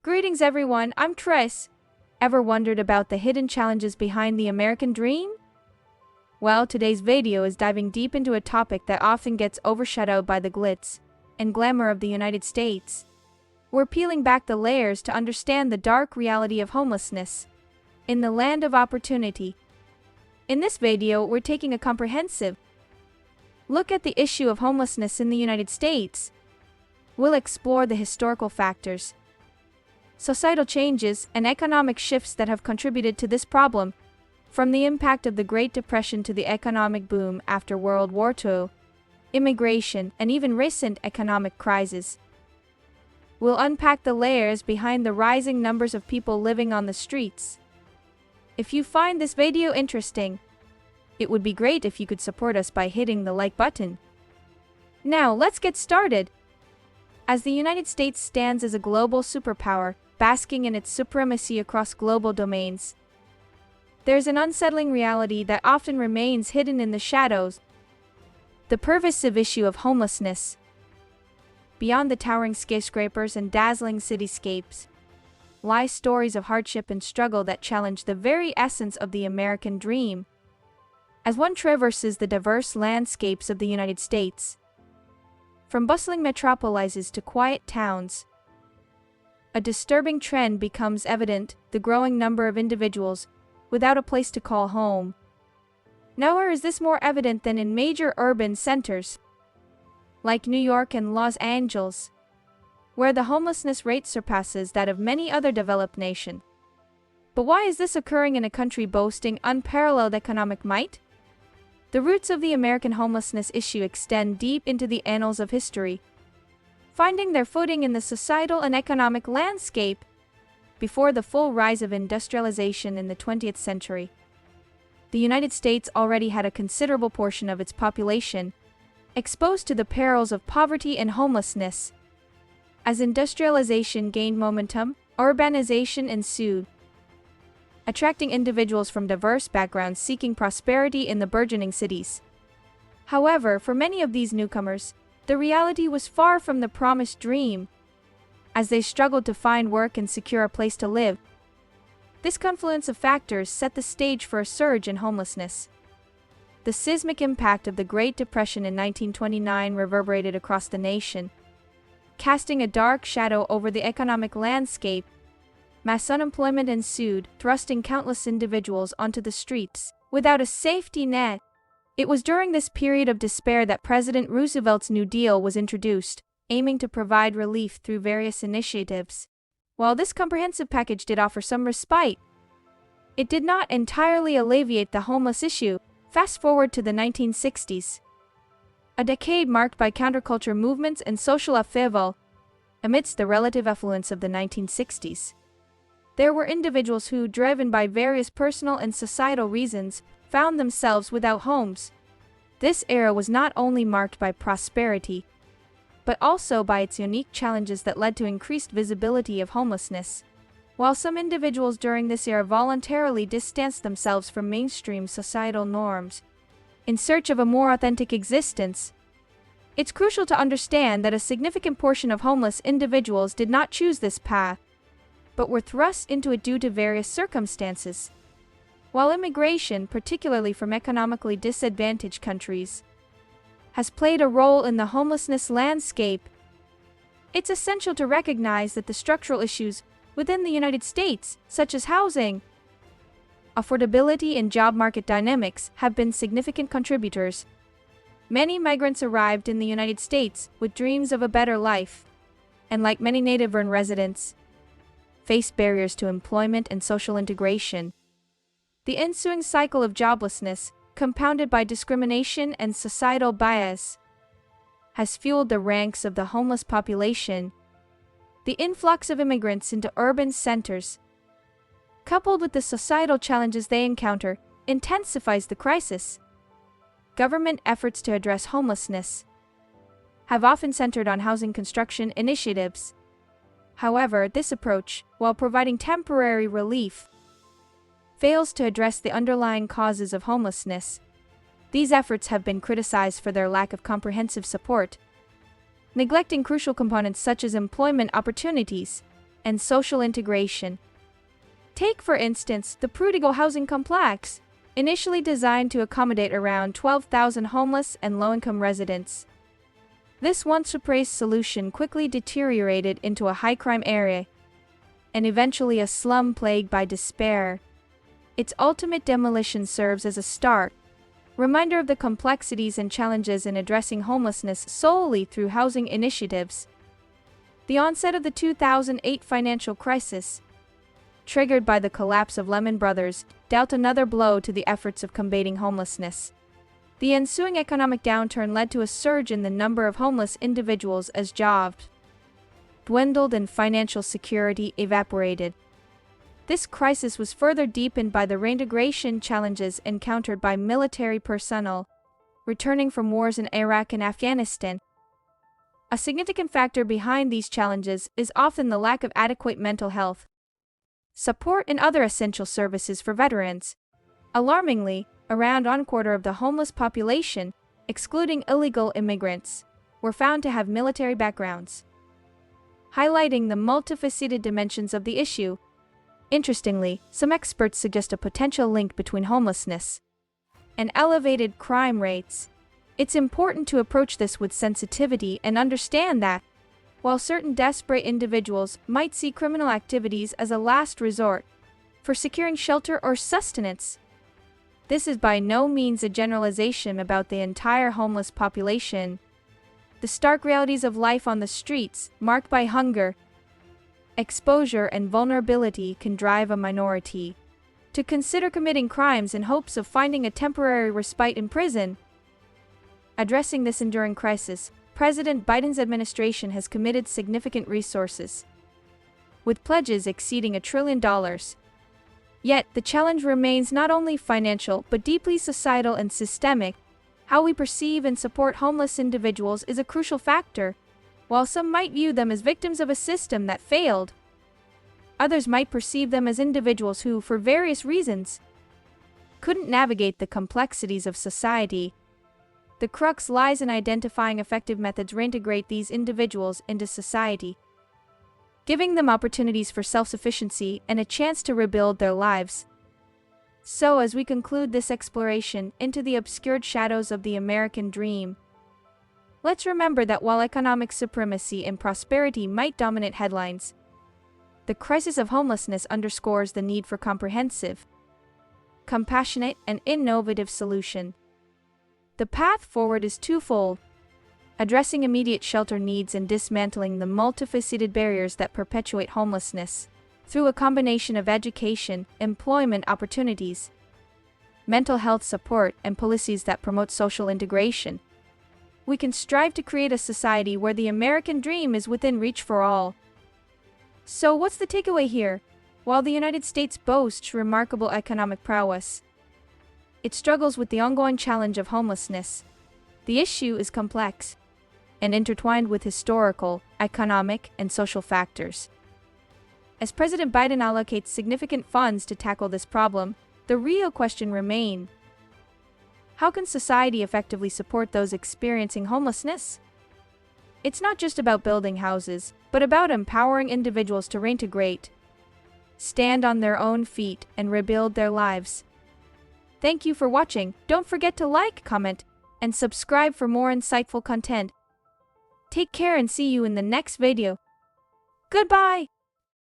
Greetings everyone, I'm Tris. Ever wondered about the hidden challenges behind the American dream? Well, today's video is diving deep into a topic that often gets overshadowed by the glitz and glamour of the United States. We're peeling back the layers to understand the dark reality of homelessness in the land of opportunity. In this video, we're taking a comprehensive look at the issue of homelessness in the United States. We'll explore the historical factors, societal changes, and economic shifts that have contributed to this problem, from the impact of the Great Depression to the economic boom after World War II, immigration, and even recent economic crises. We'll unpack the layers behind the rising numbers of people living on the streets. If you find this video interesting, it would be great if you could support us by hitting the like button. Now, let's get started. As the United States stands as a global superpower, basking in its supremacy across global domains, there's an unsettling reality that often remains hidden in the shadows: the pervasive issue of homelessness. Beyond the towering skyscrapers and dazzling cityscapes lie stories of hardship and struggle that challenge the very essence of the American dream. As one traverses the diverse landscapes of the United States, from bustling metropolises to quiet towns, a disturbing trend becomes evident: the growing number of individuals without a place to call home. Nowhere is this more evident than in major urban centers like New York and Los Angeles, where the homelessness rate surpasses that of many other developed nations. But why is this occurring in a country boasting unparalleled economic might? The roots of the American homelessness issue extend deep into the annals of history, finding their footing in the societal and economic landscape before the full rise of industrialization in the 20th century. The United States already had a considerable portion of its population exposed to the perils of poverty and homelessness. As industrialization gained momentum, urbanization ensued, attracting individuals from diverse backgrounds seeking prosperity in the burgeoning cities. However, for many of these newcomers, the reality was far from the promised dream. As they struggled to find work and secure a place to live, this confluence of factors set the stage for a surge in homelessness. The seismic impact of the Great Depression in 1929 reverberated across the nation, casting a dark shadow over the economic landscape. Mass unemployment ensued, thrusting countless individuals onto the streets without a safety net. It was during this period of despair that President Roosevelt's New Deal was introduced, aiming to provide relief through various initiatives. While this comprehensive package did offer some respite, it did not entirely alleviate the homeless issue. Fast forward to the 1960s, a decade marked by counterculture movements and social upheaval. Amidst the relative affluence of the 1960s, there were individuals who, driven by various personal and societal reasons, found themselves without homes. This era was not only marked by prosperity, but also by its unique challenges that led to increased visibility of homelessness. While some individuals during this era voluntarily distanced themselves from mainstream societal norms in search of a more authentic existence, it's crucial to understand that a significant portion of homeless individuals did not choose this path, but were thrust into it due to various circumstances. While immigration, particularly from economically disadvantaged countries, has played a role in the homelessness landscape, it's essential to recognize that the structural issues within the United States, such as housing, affordability, and job market dynamics, have been significant contributors. Many migrants arrived in the United States with dreams of a better life, and like many native-born residents, faced barriers to employment and social integration. The ensuing cycle of joblessness, compounded by discrimination and societal bias, has fueled the ranks of the homeless population. The influx of immigrants into urban centers, coupled with the societal challenges they encounter, intensifies the crisis. Government efforts to address homelessness have often centered on housing construction initiatives. However, this approach, while providing temporary relief, fails to address the underlying causes of homelessness. These efforts have been criticized for their lack of comprehensive support, neglecting crucial components such as employment opportunities, and social integration. Take, for instance, the Prudigo housing complex, initially designed to accommodate around 12,000 homeless and low-income residents. This once-praised solution quickly deteriorated into a high-crime area, and eventually a slum plagued by despair. Its ultimate demolition serves as a stark reminder of the complexities and challenges in addressing homelessness solely through housing initiatives. The onset of the 2008 financial crisis, triggered by the collapse of Lehman Brothers, dealt another blow to the efforts of combating homelessness. The ensuing economic downturn led to a surge in the number of homeless individuals as jobs dwindled and financial security evaporated. This crisis was further deepened by the reintegration challenges encountered by military personnel returning from wars in Iraq and Afghanistan. A significant factor behind these challenges is often the lack of adequate mental health support and other essential services for veterans. Alarmingly, around one quarter of the homeless population, excluding illegal immigrants, were found to have military backgrounds, highlighting the multifaceted dimensions of the issue. Interestingly, some experts suggest a potential link between homelessness and elevated crime rates. It's important to approach this with sensitivity and understand that, while certain desperate individuals might see criminal activities as a last resort for securing shelter or sustenance, this is by no means a generalization about the entire homeless population. The stark realities of life on the streets, marked by hunger, exposure, and vulnerability, can drive a minority to consider committing crimes in hopes of finding a temporary respite in prison. Addressing this enduring crisis, President Biden's administration has committed significant resources, with pledges exceeding $1 trillion. Yet, the challenge remains not only financial but deeply societal and systemic. How we perceive and support homeless individuals is a crucial factor. While some might view them as victims of a system that failed, others might perceive them as individuals who, for various reasons, couldn't navigate the complexities of society. The crux lies in identifying effective methods to reintegrate these individuals into society, giving them opportunities for self-sufficiency and a chance to rebuild their lives. So, as we conclude this exploration into the obscured shadows of the American dream, let's remember that while economic supremacy and prosperity might dominate headlines, the crisis of homelessness underscores the need for comprehensive, compassionate, and innovative solutions. The path forward is twofold: addressing immediate shelter needs and dismantling the multifaceted barriers that perpetuate homelessness through a combination of education, employment opportunities, mental health support, and policies that promote social integration. We can strive to create a society where the American dream is within reach for all. So, what's the takeaway here? While the United States boasts remarkable economic prowess, it struggles with the ongoing challenge of homelessness. The issue is complex and intertwined with historical, economic, and social factors. As President Biden allocates significant funds to tackle this problem, the real question remains: how can society effectively support those experiencing homelessness? It's not just about building houses, but about empowering individuals to reintegrate, stand on their own feet, and rebuild their lives. Thank you for watching. Don't forget to like, comment, and subscribe for more insightful content. Take care and see you in the next video. Goodbye!